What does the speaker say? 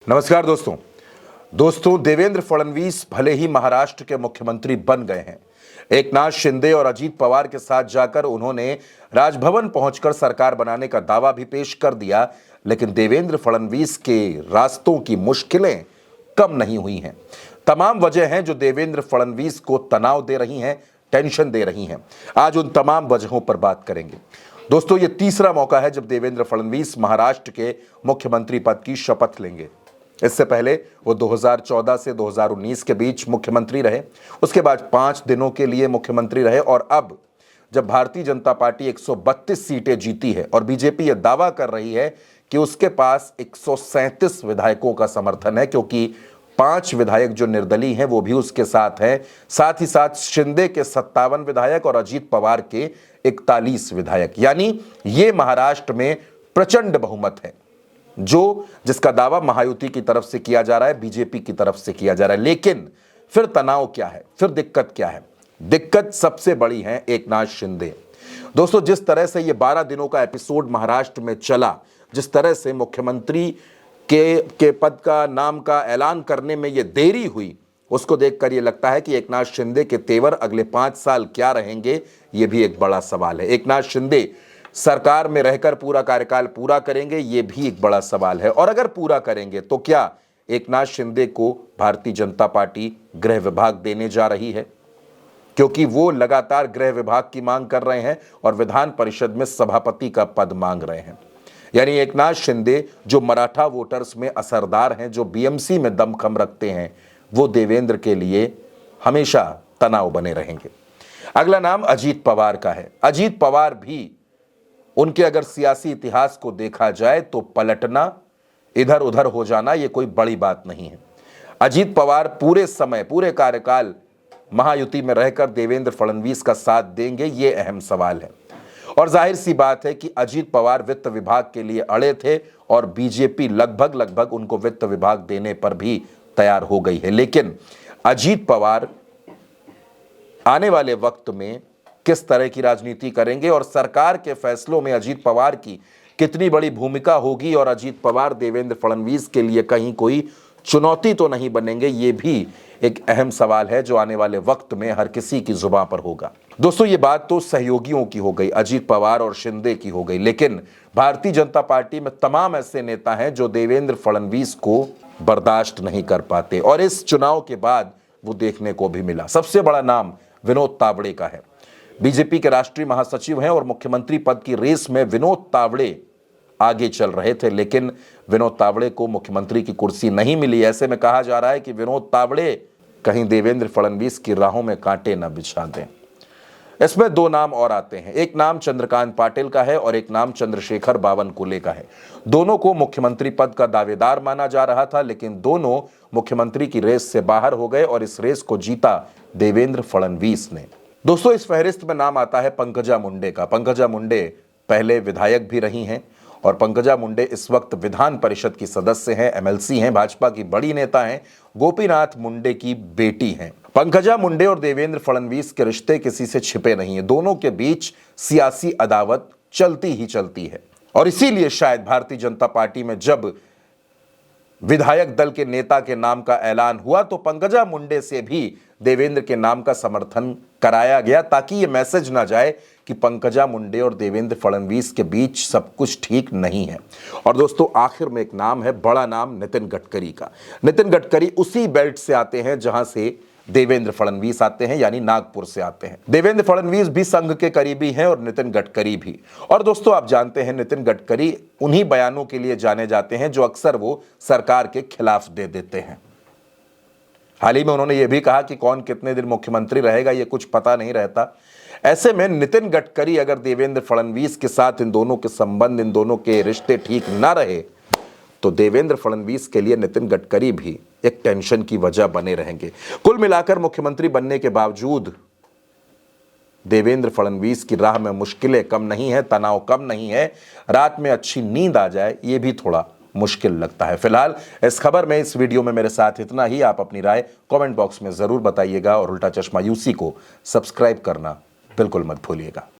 नमस्कार दोस्तों देवेंद्र फडणवीस भले ही महाराष्ट्र के मुख्यमंत्री बन गए हैं। एकनाथ शिंदे और अजीत पवार के साथ जाकर उन्होंने राजभवन पहुंचकर सरकार बनाने का दावा भी पेश कर दिया, लेकिन देवेंद्र फडणवीस के रास्तों की मुश्किलें कम नहीं हुई हैं। तमाम वजह हैं जो देवेंद्र फडणवीस को तनाव दे रही हैं, टेंशन दे रही हैं। आज उन तमाम वजहों पर बात करेंगे। दोस्तों, ये तीसरा मौका है जब देवेंद्र फडणवीस महाराष्ट्र के मुख्यमंत्री पद की शपथ लेंगे। इससे पहले वो 2014 से 2019 के बीच मुख्यमंत्री रहे, उसके बाद 5 दिनों के लिए मुख्यमंत्री रहे, और अब जब भारतीय जनता पार्टी 132 सीटें जीती है और बीजेपी यह दावा कर रही है कि उसके पास 137 विधायकों का समर्थन है, क्योंकि 5 विधायक जो निर्दलीय हैं वो भी उसके साथ हैं, साथ ही साथ शिंदे के 57 विधायक और अजीत पवार के 41 विधायक, यानी ये महाराष्ट्र में प्रचंड बहुमत है, जिसका दावा महायुति की तरफ से किया जा रहा है, बीजेपी की तरफ से किया जा रहा है। लेकिन फिर तनाव क्या है, फिर दिक्कत क्या है? दिक्कत सबसे बड़ी है एकनाथ शिंदे। दोस्तों, जिस तरह से ये 12 दिनों का एपिसोड महाराष्ट्र में चला, जिस तरह से मुख्यमंत्री के पद का नाम का ऐलान करने में ये देरी हुई, उसको देखकर ये लगता है कि एकनाथ शिंदे के तेवर अगले 5 साल क्या रहेंगे, ये भी एक बड़ा सवाल है। एकनाथ शिंदे सरकार में रहकर पूरा कार्यकाल पूरा करेंगे, ये भी एक बड़ा सवाल है। और अगर पूरा करेंगे तो क्या एकनाथ शिंदे को भारतीय जनता पार्टी गृह विभाग देने जा रही है? क्योंकि वो लगातार गृह विभाग की मांग कर रहे हैं और विधान परिषद में सभापति का पद मांग रहे हैं। यानी एकनाथ शिंदे जो मराठा वोटर्स में असरदार हैं, जो बीएमसी में दमखम रखते हैं, वो देवेंद्र के लिए हमेशा तनाव बने रहेंगे। अगला नाम अजीत पवार का है। अजीत पवार भी, उनके अगर सियासी इतिहास को देखा जाए तो पलटना, इधर उधर हो जाना, ये कोई बड़ी बात नहीं है। अजीत पवार पूरे समय, पूरे कार्यकाल महायुति में रहकर देवेंद्र फडणवीस का साथ देंगे, ये अहम सवाल है। और जाहिर सी बात है कि अजीत पवार वित्त विभाग के लिए अड़े थे और बीजेपी लगभग उनको वित्त विभाग देने पर भी तैयार हो गई है। लेकिन अजीत पवार आने वाले वक्त में किस तरह की राजनीति करेंगे और सरकार के फैसलों में अजीत पवार की कितनी बड़ी भूमिका होगी, और अजीत पवार देवेंद्र फडणवीस के लिए कहीं कोई चुनौती तो नहीं बनेंगे, ये भी एक अहम सवाल है जो आने वाले वक्त में हर किसी की जुबान पर होगा। दोस्तों, ये बात तो सहयोगियों की हो गई, अजीत पवार और शिंदे की हो गई, लेकिन भारतीय जनता पार्टी में तमाम ऐसे नेता हैं जो देवेंद्र फडणवीस को बर्दाश्त नहीं कर पाते, और इस चुनाव के बाद वो देखने को भी मिला। सबसे बड़ा नाम विनोद तावड़े का है। बीजेपी के राष्ट्रीय महासचिव हैं और मुख्यमंत्री पद की रेस में विनोद तावड़े आगे चल रहे थे, लेकिन विनोद तावड़े को मुख्यमंत्री की कुर्सी नहीं मिली। ऐसे में कहा जा रहा है कि विनोद तावड़े कहीं देवेंद्र फडणवीस की राहों में कांटे न बिछा दें। इसमें 2 नाम और आते हैं। एक नाम चंद्रकांत पाटिल का है और एक नाम चंद्रशेखर बावनकुले का है। दोनों को मुख्यमंत्री पद का दावेदार माना जा रहा था, लेकिन दोनों मुख्यमंत्री की रेस से बाहर हो गए और इस रेस को जीता देवेंद्र फडणवीस ने। दोस्तों, इस फहरिस्त में नाम आता है पंकजा मुंडे का। पंकजा मुंडे पहले विधायक भी रही हैं और पंकजा मुंडे इस वक्त विधान परिषद की सदस्य हैं, एमएलसी हैं, भाजपा की बड़ी नेता हैं, गोपीनाथ मुंडे की बेटी हैं। पंकजा मुंडे और देवेंद्र फडणवीस के रिश्ते किसी से छिपे नहीं है। दोनों के बीच सियासी अदावत चलती ही चलती है, और इसीलिए शायद भारतीय जनता पार्टी में जब विधायक दल के नेता के नाम का ऐलान हुआ तो पंकजा मुंडे से भी देवेंद्र के नाम का समर्थन कराया गया, ताकि ये मैसेज ना जाए कि पंकजा मुंडे और देवेंद्र फडणवीस के बीच सब कुछ ठीक नहीं है। और दोस्तों, आखिर में एक नाम है, बड़ा नाम नितिन गडकरी का। नितिन गडकरी उसी बेल्ट से आते हैं जहां से देवेंद्र फडणवीस आते हैं, यानी नागपुर से आते हैं। देवेंद्र फडणवीस भी संघ के करीबी हैं और नितिन गडकरी भी। और दोस्तों, आप जानते हैं नितिन गडकरी उन्हीं बयानों के लिए जाने जाते हैं जो अक्सर वो सरकार के खिलाफ दे देते हैं। हाल ही में उन्होंने ये भी कहा कि कौन कितने दिन मुख्यमंत्री रहेगा ये कुछ पता नहीं रहता। ऐसे में नितिन गडकरी अगर देवेंद्र फडणवीस के साथ इन दोनों के संबंध, इन दोनों के रिश्ते ठीक ना रहे, तो देवेंद्र फडणवीस के लिए नितिन गडकरी भी एक टेंशन की वजह बने रहेंगे। कुल मिलाकर मुख्यमंत्री बनने के बावजूद देवेंद्र फडणवीस की राह में मुश्किलें कम नहीं है, तनाव कम नहीं है, रात में अच्छी नींद आ जाए ये भी थोड़ा मुश्किल लगता है। फिलहाल इस खबर में, इस वीडियो में मेरे साथ इतना ही। आप अपनी राय कमेंट बॉक्स में जरूर बताइएगा और उल्टा चश्मा यूसी को सब्सक्राइब करना बिल्कुल मत भूलिएगा।